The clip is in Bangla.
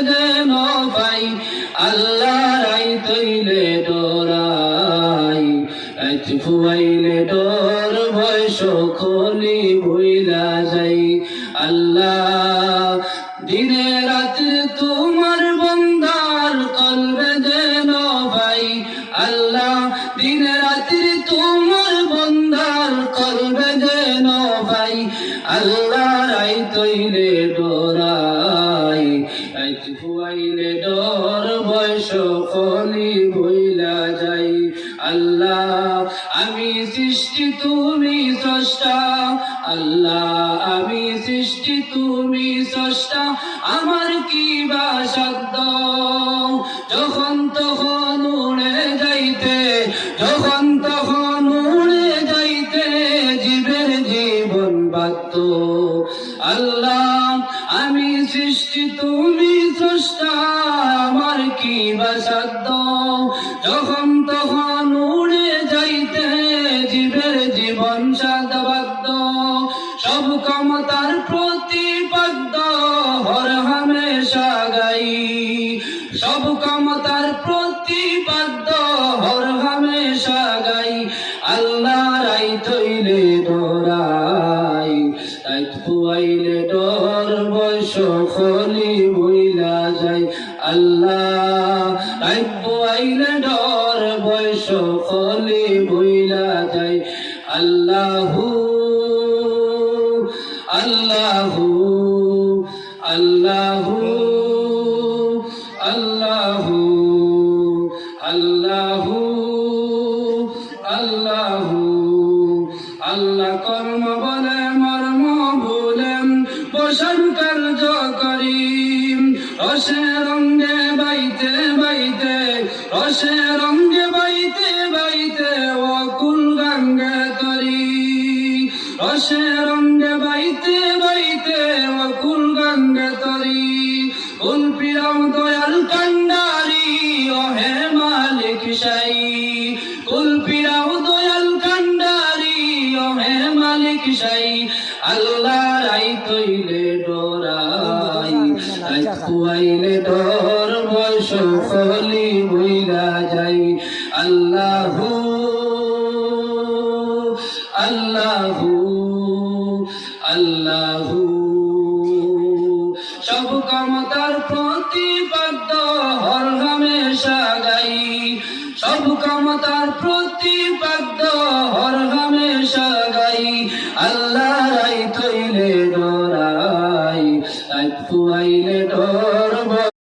যেন পাই আল্লাহ রাই তৈলে ডরাই আজ ফুয়াইলে ডর ভয় সকলি ভুইলা যাই আল্লাহ দিনে রাতে তোমার বন্দার কলবে যেন পাই আল্লাহ দিনে রাতে তোমার বন্দার কলবে যেন পাই আল্লাহ রাই তৈলে ডরাই আজ ফুয়াইলে ডর ভয় সকলি ভুইলা যাই আল্লাহ আমি সৃষ্টি তুমি স্রষ্টা আল্লাহ আমি সৃষ্টি তুমি স্রষ্টা আমার কি বা সাধ্য যখন তখন উড়ে যাইতে যখন তখন উড়ে যাইতে জীবের জীবন বাধ্য আল্লাহ আমি সৃষ্টি তুমি স্রষ্টা আমার কি বা সাধ্য যখন তখন উড়ে যাইতে জীবের জীবন সাধবাধ্য সব ক্ষমতার প্রতিপাদ্য হর হামেশা গাই সব ক্ষমতার প্রতিপাদ্য হর হামেশা গাই আল্লাহ রাই তৈলে ডরাই রাই ফুয়াইলে ডর বয়স খলি বইলা যাই আল্লাহ রাই ফুয়াইলে ডর বয়স খলি বইলা যাই আল্লাহু আল্লাহু আল্লাহু আল্লাহু আল্লাহু আল্লাহু আল্লাহ কর্ম বলে মর্ম ভুলেন বসন কার্য করি রসে রঙ্গে বাইতে বাইতে রসে রঙ্গে বাইতে বাইতে অকুল গঙ্গে তরি রসে রঙ্গে বাইতে বাইতে অকুল গঙ্গে তরি কুল পিরাম দয়াল কান্ডারি ও হে মালিক শাই কুল পিরাম দয়াল কান্ডারি ও হে মালিক শাই আল্লাহ রাই তৈলে ডরাই রাই খুয়াইলে ডর বয়স খলি বইলা যাই আল্লাহু আল্লাহু আল্লাহু সব ক্ষমতার প্রতিপাদ্য হর হামেশা গাই সব ক্ষমতার প্রতি